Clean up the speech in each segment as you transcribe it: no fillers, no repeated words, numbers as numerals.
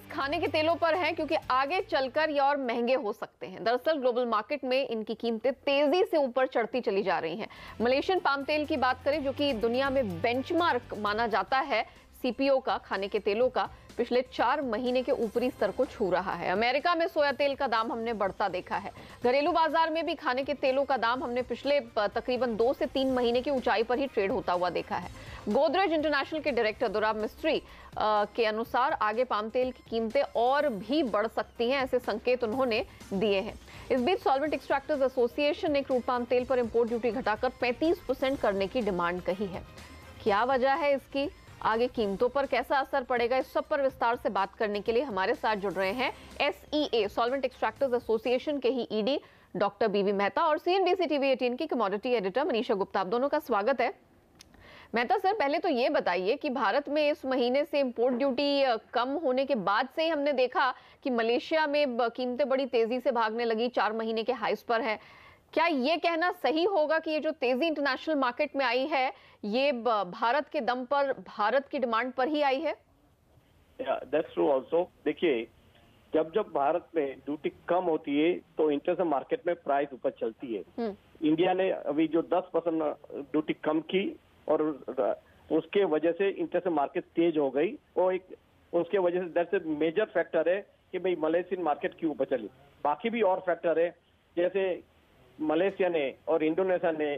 Concerns खाने के तेलों पर हैं क्योंकि आगे चलकर ये और महंगे हो सकते हैं। दरअसल ग्लोबल मार्केट में इनकी कीमतें तेजी से ऊपर चढ़ती चली जा रही हैं। मलेशियन पाम तेल की बात करें, जो कि दुनिया में बेंचमार्क माना जाता है सीपीओ का, खाने के तेलों का, पिछले 4 महीने के ऊपरी स्तर को छू रहा है। अमेरिका में सोया तेल का दाम हमने बढ़ता देखा है। घरेलू बाजार में भी खाने के तेलों का दाम हमने पिछले तकरीबन 2 से 3 महीने की ऊंचाई पर ही ट्रेड होता हुआ देखा है। गोदरेज इंटरनेशनल के डायरेक्टर दुराब मिस्त्री के अनुसार आगे पाम तेल की कीमतें और भी बढ़ सकती हैं, ऐसे संकेत उन्होंने दिए हैं। इस बीच सॉल्वेंट एक्सट्रैक्टर्स एसोसिएशन ने क्रूड पाम तेल पर इंपोर्ट ड्यूटी घटाकर 35% करने की डिमांड कही है। क्या वजह है इसकी, आगे कीमतों पर कैसा असर पड़ेगा, इस सब पर विस्तार से बात करने के लिए हमारे साथ जुड़ रहे हैं एसईए सॉल्वेंट एक्सट्रैक्टर्स एसोसिएशन के ही ईडी डॉक्टर बीबी मेहता और सीएनबीसी टीवी 18 की कमोडिटी एडिटर मनीषा गुप्ता। आप दोनों का स्वागत है। मेहता सर, पहले तो ये बताइए कि भारत में इस महीने से इंपोर्ट ड्यूटी कम होने के बाद से ही हमने देखा कि मलेशिया में कीमतें बड़ी तेजी से भागने लगी, 4 महीने के हाईस पर है। क्या ये कहना सही होगा कि ये जो तेजी इंटरनेशनल मार्केट में आई है ये भारत के दम पर, भारत की डिमांड पर ही आई है? That's true also. देखिए, जब जब भारत में ड्यूटी कम होती है तो इंटरनेशनल मार्केट में प्राइस ऊपर चलती है। इंडिया ने अभी जो 10% ड्यूटी कम की और उसके वजह से इंटरनेशनल मार्केट तेज हो गई, और एक उसके वजह से दैट्स ए मेजर फैक्टर है कि भाई मलेशियन मार्केट क्यों ऊपर चली। बाकी भी और फैक्टर है, जैसे मलेशिया ने और इंडोनेशिया ने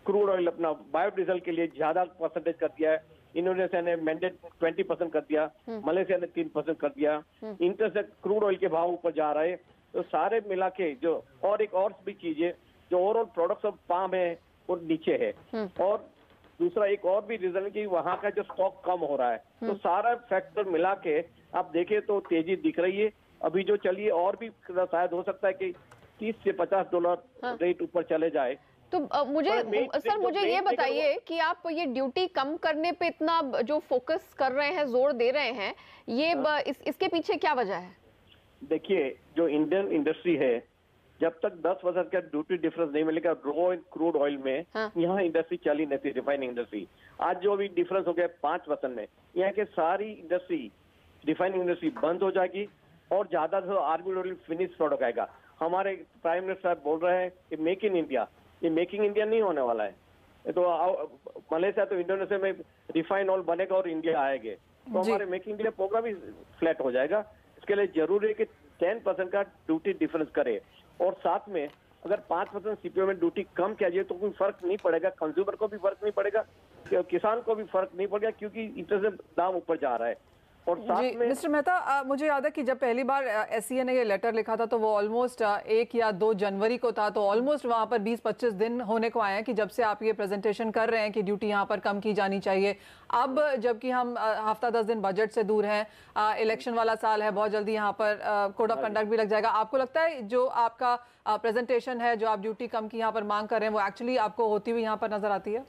क्रूड ऑयल अपना बायोडीजल के लिए ज्यादा परसेंटेज कर दिया है। इंडोनेशिया ने मैंडेट 20% कर दिया, मलेशिया ने 3% कर दिया। इंटर क्रूड ऑयल के भाव ऊपर जा रहे, तो सारे मिला के जो और एक और भी चीज है, जो ओवरऑल प्रोडक्ट्स ऑफ पाम है वो नीचे है, और दूसरा एक और भी रीजन है कि वहाँ का जो स्टॉक कम हो रहा है। तो सारा फैक्टर मिला के आप देखें तो तेजी दिख रही है। अभी जो चलिए और भी शायद हो सकता है कि $30 से $50 रेट ऊपर चले जाए। तो मुझे ये बताइए कि आप ये ड्यूटी कम करने पे इतना जो फोकस कर रहे हैं, जोर दे रहे हैं, ये इसके पीछे क्या वजह है? देखिए, जो इंडियन इंडस्ट्री है, जब तक 10% का ड्यूटी डिफरेंस नहीं मिलेगा रॉ एंड क्रूड ऑयल में, यहाँ इंडस्ट्री चली नहीं थी, रिफाइनिंग इंडस्ट्री। आज जो भी डिफरेंस हो गया 5%, में यहाँ के सारी इंडस्ट्री, रिफाइनिंग इंडस्ट्री बंद हो जाएगी और ज्यादा से आर्मी फिनिश प्रोडक्ट आएगा। हमारे प्राइम मिनिस्टर साहब बोल रहे हैं कि मेक इन इंडिया, ये मेकिंग इंडिया नहीं होने वाला है। तो मलेशिया तो इंडोनेशिया में रिफाइन ऑयल बनेगा और इंडिया आएंगे, तो हमारे मेकिंग इंडिया प्रोग्राम भी फ्लैट हो जाएगा। इसके लिए जरूरी है कि 10% का ड्यूटी डिफरेंस करे, और साथ में अगर 5% सीपीओ में ड्यूटी कम किया जाए तो कोई फर्क नहीं पड़ेगा, कंज्यूमर को भी फर्क नहीं पड़ेगा, किसान को भी फर्क नहीं पड़ेगा, क्योंकि इंटरनेशनल दाम ऊपर जा रहा है। और साथ में मिस्टर मेहता, मुझे याद है कि जब पहली बार एसईए ने ये लेटर लिखा था तो वो ऑलमोस्ट 1 या 2 जनवरी को था, तो ऑलमोस्ट वहां पर 20-25 दिन होने को आए हैं कि जब से आप ये प्रेजेंटेशन कर रहे हैं कि ड्यूटी यहाँ पर कम की जानी चाहिए। अब जबकि हम हफ्ता 10 दिन बजट से दूर हैं, इलेक्शन वाला साल है, बहुत जल्दी यहाँ पर कोड ऑफ कंडक्ट भी लग जाएगा, आपको लगता है जो आपका प्रेजेंटेशन है, जो आप ड्यूटी कम की यहाँ पर मांग कर रहे हैं, वो एक्चुअली आपको होती हुई यहाँ पर नजर आती है?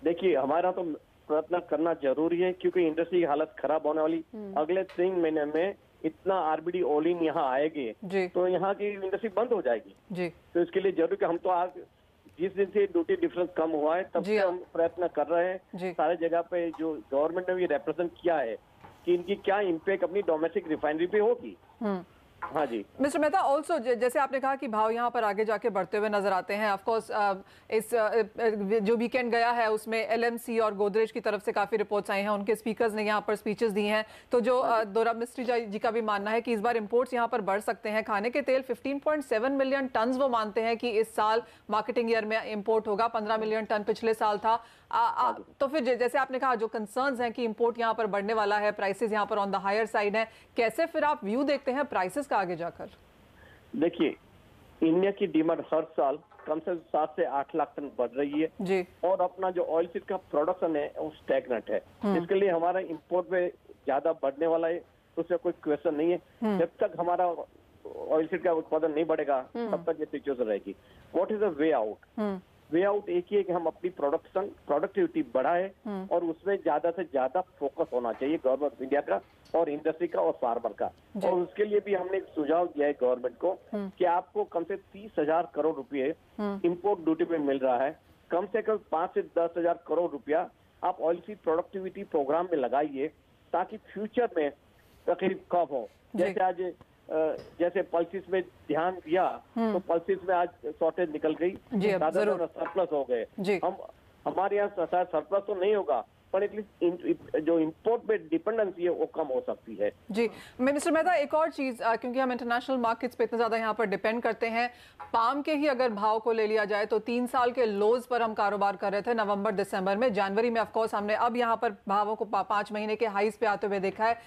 देखिए, हमारा तो प्रयत्न करना जरूरी है, क्योंकि इंडस्ट्री की हालत खराब होने वाली। अगले 3 महीने में इतना आरबीडी ऑल इन यहाँ आएंगे तो यहाँ की इंडस्ट्री बंद हो जाएगी जी। तो इसके लिए जरूरी कि हम तो आज जिस दिन से ड्यूटी डिफरेंस कम हुआ है तब से हम प्रयत्न कर रहे हैं सारे जगह पे। जो गवर्नमेंट ने भी रिप्रेजेंट किया है कि इनकी क्या इम्पैक्ट अपनी डोमेस्टिक रिफाइनरी पे होगी। हाँ जी मिस्टर मेहता, ऑल्सो जैसे आपने कहा कि भाव यहाँ पर आगे जाके बढ़ते हुए नजर आते हैं। ऑफ कोर्स इस जो वीकेंड गया है उसमें एलएमसी और गोदरेज की तरफ से काफी रिपोर्ट्स आई हैं, उनके स्पीकर्स ने यहाँ पर स्पीचेस दी हैं। तो जो दुराब मिस्त्री जी का भी मानना है कि इस बार इंपोर्ट्स यहाँ पर बढ़ सकते हैं। खाने के तेल 15.7 मिलियन टन वो मानते हैं कि इस साल मार्केटिंग ईयर में इंपोर्ट होगा, 15 मिलियन टन पिछले साल था। तो फिर जैसे आपने कहा जो कंसर्न्स हैं कि इंपोर्ट यहाँ पर बढ़ने वाला है, प्राइसेस यहाँ पर ऑन द हायर साइड है, कैसे फिर आप व्यू देखते हैं प्राइसेस का आगे जाकर? देखिए, इंडिया की डिमांड हर साल कम से कम 7 से 8 लाख टन बढ़ रही है जी, और अपना जो ऑयल सीड का प्रोडक्शन है वो स्टैग्नेंट है। इसके लिए हमारा इंपोर्ट में ज्यादा बढ़ने वाला है, तो उसमें कोई क्वेश्चन नहीं है। जब तक हमारा ऑयल सीड का उत्पादन नहीं बढ़ेगा तब तक ये सिचुएशन रहेगी। What is the way out? Way out एक ही है कि हम अपनी प्रोडक्टिविटी बढ़ाए और उसमें ज्यादा से ज्यादा फोकस होना चाहिए गवर्नमेंट इंडिया का और इंडस्ट्री का और फार्मर का। और उसके लिए भी हमने एक सुझाव दिया है गवर्नमेंट को कि आपको कम से 30,000 करोड़ रुपए इंपोर्ट ड्यूटी पे मिल रहा है, कम से कम 5 से 10,000 करोड़ रुपया आप ऑयल सीड प्रोडक्टिविटी प्रोग्राम में लगाइए, ताकि फ्यूचर में तकलीफ कम हो। जैसे आज जैसे पल्सिस में ध्यान दिया तो पल्सिस में आज शॉर्टेज निकल गई, सरप्लस हो गए। हमारे यहाँ सरप्लस तो नहीं होगा, पर एटलीस्ट जो इंपोर्ट पे डिपेंडेंसी है वो कम हो सकती है। जी मिस्टर मेहता, एक और चीज, क्योंकि हम इंटरनेशनल मार्केट्स पे इतना ज्यादा यहाँ पर डिपेंड करते हैं, पाम के ही अगर भाव को ले लिया जाए तो 3 साल के लोज पर हम कारोबार कर रहे थे नवंबर दिसंबर में। जनवरी में ऑफकोर्स हमने अब यहाँ पर भावों को 5 महीने के हाईज पे आते हुए देखा है।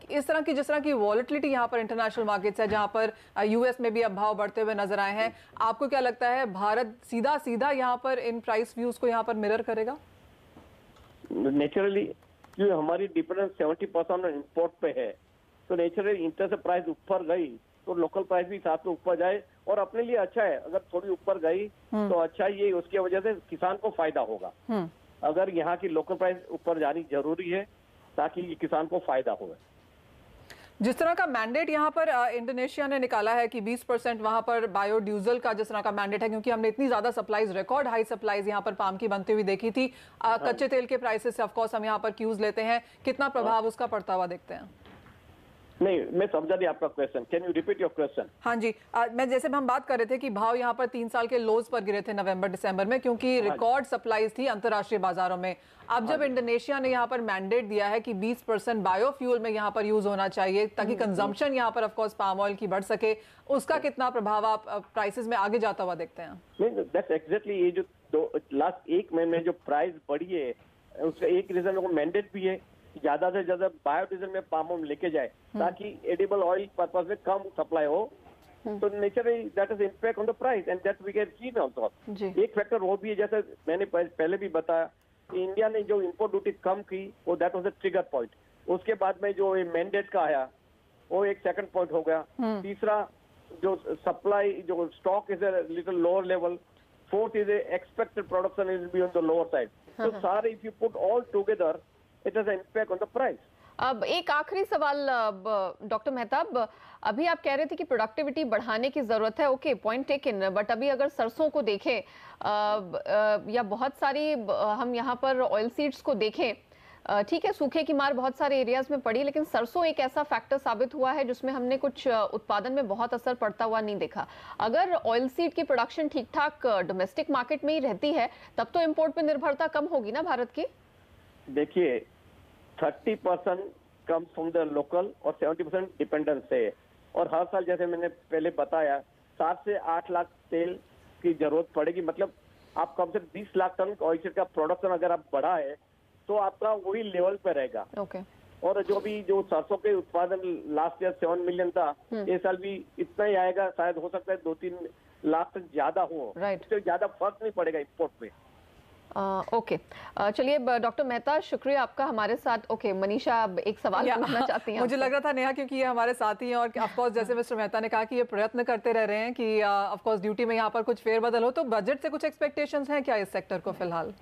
इस तरह की जिस तरह की वॉलेटिलिटी यहाँ पर इंटरनेशनल मार्केट्स है, जहाँ पर यूएस में भी अब भाव बढ़ते हुए नजर आए हैं, आपको क्या लगता है भारत सीधा सीधा यहाँ पर इन प्राइस व्यूज को यहाँ पर मिरर करेगा? नेचुरली जो हमारी डिपेंडेंस 70% इंपोर्ट पे है, तो नेचुरली इंटर से प्राइस ऊपर गई तो लोकल प्राइस भी साथ में ऊपर जाए और अपने लिए अच्छा है। अगर थोड़ी ऊपर गई तो अच्छा ही है, उसकी वजह से किसान को फायदा होगा। अगर यहाँ की लोकल प्राइस ऊपर जानी जरूरी है ताकि किसान को फायदा हो। जिस तरह का मैंडेट यहाँ पर इंडोनेशिया ने निकाला है कि 20% वहाँ पर बायोडीजल का जिस तरह का मैंडेट है, क्योंकि हमने इतनी ज्यादा सप्लाईज, रिकॉर्ड हाई सप्लाईज यहाँ पर पाम की बनती हुई देखी थी। कच्चे तेल के प्राइसेस से ऑफकोर्स हम यहाँ पर क्यूज लेते हैं, कितना प्रभाव उसका पड़ता हुआ देखते हैं? नहीं, मैं समझा नहीं आपका question, can you repeat your question? हाँ जी, मैं जैसे हम बात कर रहे थे कि भाव यहाँ पर 3 साल के लोज पर गिरे थे नवंबर दिसंबर में, क्योंकि रिकॉर्ड सप्लाईज थी अंतर्राष्ट्रीय बाजारों में। अब जब इंडोनेशिया ने यहाँ पर मैंडेट दिया है कि 20% बायोफ्यूल में यहाँ पर यूज होना चाहिए ताकि कंजम्पशन यहाँ पर ऑफकोर्स पाम ऑयल की बढ़ सके, उसका कितना प्रभाव आप प्राइसेस में आगे जाता हुआ देखते हैं? नहीं, दैट्स एग्जैक्टली, ये जो लास्ट 1 महीने में जो प्राइस बढ़ी है उसका एक रीजन वो मैंडेट भी है, ज्यादा से ज्यादा बायोडीजल में पाम ऑयल लेके जाए ताकि एडिबल ऑयल पर्पस में कम सप्लाई हो। तो naturally that is impact on the price and that we can see also. एक फैक्टर वो भी है, जैसे मैंने पहले भी बताया कि इंडिया ने जो इंपोर्ट ड्यूटी कम की वो that was a trigger point. उसके बाद में जो मैंडेट का आया वो एक सेकंड पॉइंट हो गया। तीसरा जो सप्लाई, जो stock is a little lower level. Fourth is expected production is be on the lower side. तो सारे if you put all together it has an impact on the price. अब एक आखिरी सवाल डॉक्टर मेहता, अभी आप कह रहे थे कि प्रोडक्टिविटी बढ़ाने की जरूरत है, ओके, पॉइंट टेकन, बट अभी अगर सरसों को देखें या बहुत सारी हम यहाँ पर ऑयल सीड्स को देखें, ठीक है सूखे की मार बहुत सारे एरियाज में पड़ी, लेकिन सरसों एक ऐसा फैक्टर साबित हुआ है जिसमें हमने कुछ उत्पादन में बहुत असर पड़ता हुआ नहीं देखा। अगर ऑयल सीड की प्रोडक्शन ठीक ठाक डोमेस्टिक मार्केट में ही रहती है तब तो इम्पोर्ट पर निर्भरता कम होगी ना भारत की? देखिए 30% कम फ्रॉम द लोकल और 70% डिपेंडेंस है। और हर साल जैसे मैंने पहले बताया 7 से 8 लाख तेल की जरूरत पड़ेगी। मतलब आप कम से 20 लाख टन ऑयल सीड का प्रोडक्शन अगर आप बढ़ा है तो आपका वही लेवल पे रहेगा। और जो सरसों के उत्पादन लास्ट ईयर 7 मिलियन था, इस साल भी इतना ही आएगा, शायद हो सकता है 2-3 लाख तक ज्यादा हो। इससे ज्यादा फर्क नहीं पड़ेगा इंपोर्ट में। ओके, चलिए डॉक्टर मेहता, शुक्रिया आपका हमारे साथ। ओके, मनीषा अब एक सवाल पूछना चाहती हैं। मुझे लग रहा था नेहा, क्योंकि ये हमारे साथी हैं और ऑफ कोर्स जैसे मिस्टर मेहता ने कहा कि ये प्रयत्न करते रह रहे हैं कि ऑफ कोर्स ड्यूटी में यहाँ पर कुछ फेरबदल हो, तो बजट से कुछ एक्सपेक्टेशंस हैं क्या इस सेक्टर को फिलहाल?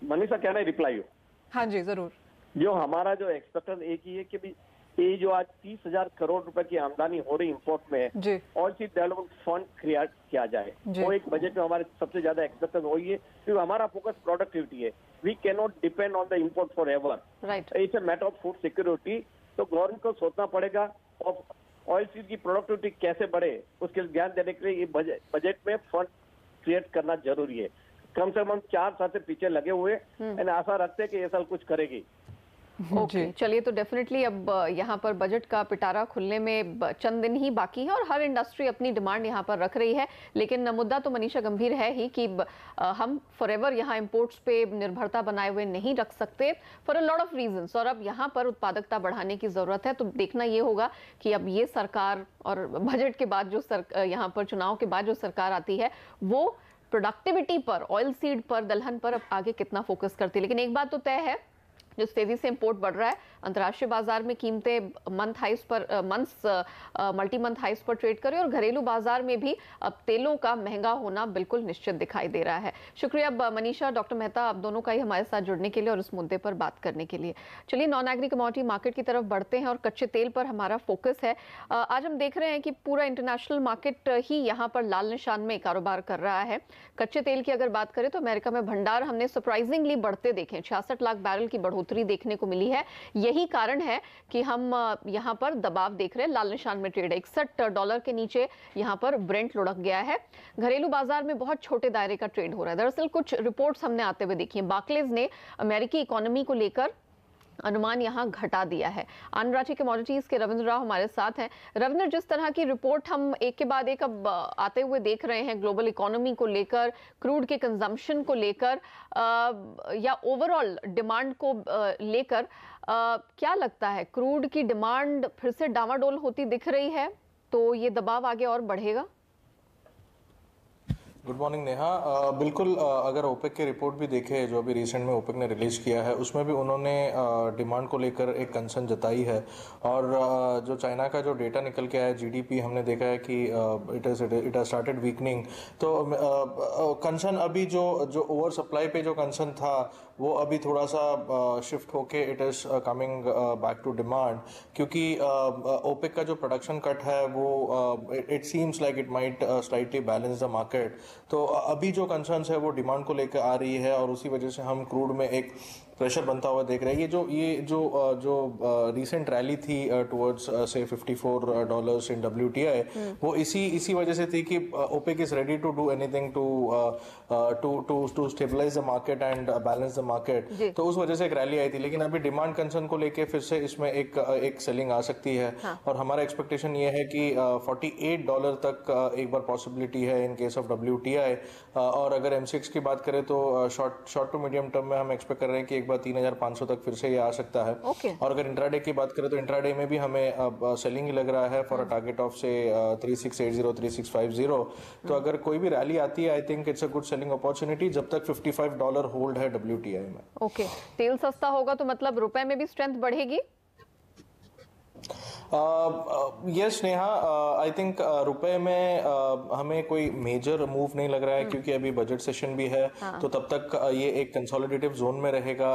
मनीषा कहना है रिप्लाई हो? हाँ जी जरूर। जो हमारा जो एक्सपेक्टेशन एक ही है कि ये जो आज 30,000 करोड़ रुपए की आमदनी हो रही इंपोर्ट में, oil seed development fund create किया जाए, वो एक बजट में हमारे सबसे ज्यादा एक्सपेक्टेशन वही है, क्योंकि हमारा फोकस प्रोडक्टिविटी है। We can not depend on the import forever, it's a matter of food security. तो गवर्नमेंट को सोचना पड़ेगा और ऑयल सीड की प्रोडक्टिविटी कैसे बढ़े उसके लिए ध्यान देने के लिए ये बजट में फंड क्रिएट करना जरूरी है। कम से कम 4 साल से पीछे लगे हुए एंड आशा रखते हैं कि ये साल कुछ करेगी। ओके, चलिए, तो डेफिनेटली अब यहाँ पर बजट का पिटारा खुलने में चंद दिन ही बाकी है और हर इंडस्ट्री अपनी डिमांड यहाँ पर रख रही है, लेकिन मुद्दा तो मनीषा गंभीर है ही कि हम फॉरएवर यहाँ इंपोर्ट्स पे निर्भरता बनाए हुए नहीं रख सकते for a lot of reasons, और अब यहाँ पर उत्पादकता बढ़ाने की जरूरत है। तो देखना ये होगा कि अब ये सरकार और बजट के बाद जो यहाँ पर चुनाव के बाद जो सरकार आती है वो प्रोडक्टिविटी पर, ऑयल सीड पर, दलहन पर अब आगे कितना फोकस करती है। लेकिन एक बात तो तय है, जिस तेजी से इंपोर्ट बढ़ रहा है, अंतर्राष्ट्रीय बाजार में कीमतें मल्टी मंथ हाइस पर ट्रेड कर रही है और घरेलू बाजार में भी अब तेलों का महंगा होना बिल्कुल निश्चित दिखाई दे रहा है। शुक्रिया मनीषा, डॉक्टर मेहता, आप दोनों का ही हमारे साथ जुड़ने के लिए और इस मुद्दे पर बात करने के लिए। चलिए नॉन एग्री कमोडिटी मार्केट की तरफ बढ़ते हैं और कच्चे तेल पर हमारा फोकस है। आज हम देख रहे हैं कि पूरा इंटरनेशनल मार्केट ही यहाँ पर लाल निशान में कारोबार कर रहा है। कच्चे तेल की अगर बात करें तो अमेरिका में भंडार हमने सरप्राइजिंगली बढ़ते देखे, 66 लाख बैरल की बढ़ोतरी बढ़ोतरी देखने को मिली है। यही कारण है कि हम यहाँ पर दबाव देख रहे हैं। लाल निशान में ट्रेड है, $61 के नीचे यहाँ पर ब्रेंट लुढ़क गया है। घरेलू बाजार में बहुत छोटे दायरे का ट्रेड हो रहा है। दरअसल कुछ रिपोर्ट्स हमने आते हुए देखी हैं। बार्कलेज ने अमेरिकी इकोनॉमी को लेकर अनुमान यहां घटा दिया है। अनराची कमोडिटीज के रविंद्र राव हमारे साथ हैं। रविंद्र, जिस तरह की रिपोर्ट हम एक के बाद एक अब आते हुए देख रहे हैं ग्लोबल इकोनॉमी को लेकर, क्रूड के कंजम्पशन को लेकर या ओवरऑल डिमांड को लेकर, क्या लगता है क्रूड की डिमांड फिर से डामाडोल होती दिख रही है तो ये दबाव आगे और बढ़ेगा? Good morning Neha. बिल्कुल, अगर ओपेक की रिपोर्ट भी देखे जो अभी रिसेंट में ओपेक ने रिलीज किया है, उसमें भी उन्होंने डिमांड को लेकर एक कंसर्न जताई है। और जो चाइना का जो डेटा निकल के आया जीडीपी, हमने देखा है कि इट हैज स्टार्टेड वीकनिंग। तो कंसर्न अभी जो ओवर सप्लाई पे जो कंसर्न था वो अभी थोड़ा सा शिफ्ट होके it is coming back to demand, क्योंकि ओपेक का जो प्रोडक्शन कट है वो it seems like it might slightly balance the market. तो अभी जो कंसर्न्स है वो डिमांड को लेकर आ रही है और उसी वजह से हम क्रूड में एक प्रेशर बनता हुआ देख रहे हैं। ये जो रिसेंट रैली थी टुवर्ड्स से $54 इन WTI, वो इसी वजह से थी कि OPEC is ready to do anything to stabilise the market and balance the market. तो उस वजह से एक रैली आई थी। लेकिन अभी डिमांड कंसर्न को लेके फिर से इसमें एक सेलिंग आ सकती है। और हमारा एक्सपेक्टेशन ये है कि $48 तक एक बार पॉसिबिलिटी है इन केस ऑफ WTI। और अगर MCX की बात करें तो शॉर्ट टू मीडियम टर्म में हम एक्सपेक्ट कर रहे हैं कि एक बार 3,500 तक फिर से ये आ सकता है। और अगर इंट्राडे की बात करें तो इंट्राडे में भी हमें अब सेलिंग ही लग रहा है फॉर अ टारगेट ऑफ से 3680 3650। तो अगर कोई भी रैली आती है, I think it's a good selling opportunity जब तक $55 होल्ड है WTI में। ओके, तेल सस्ता होगा तो मतलब रुपए में भी स्ट्रेंथ बढ़ेगी? यस नेहा, आई थिंक रुपए में हमें कोई मेजर मूव नहीं लग रहा है, क्योंकि अभी बजट सेशन भी है। तो तब तक ये एक कंसोलिडेटिव जोन में रहेगा।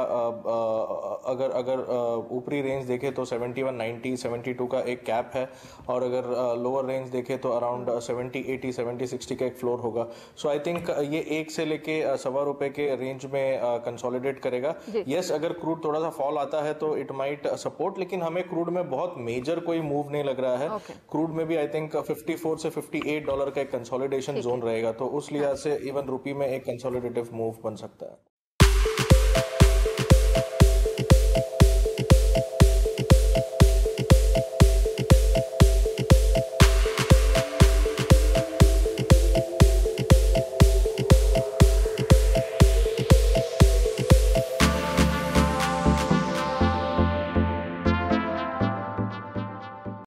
अगर ऊपरी रेंज देखे तो 7190 72 का एक कैप है, और अगर लोअर रेंज देखे तो अराउंड 70 80 70 60 का एक फ्लोर होगा। सो आई थिंक ये 1 से लेके ₹1.25 के रेंज में कंसोलिडेट करेगा। यस, अगर क्रूड थोड़ा सा फॉल आता है तो इट माइट सपोर्ट, लेकिन हमें क्रूड में बहुत मेजर कोई मूव नहीं लग रहा है। क्रूड में भी आई थिंक $54 से $58 का एक कंसोलिडेशन जोन रहेगा। तो उस लिहाज से इवन रुपी में एक कंसोलिडेटिव मूव बन सकता है।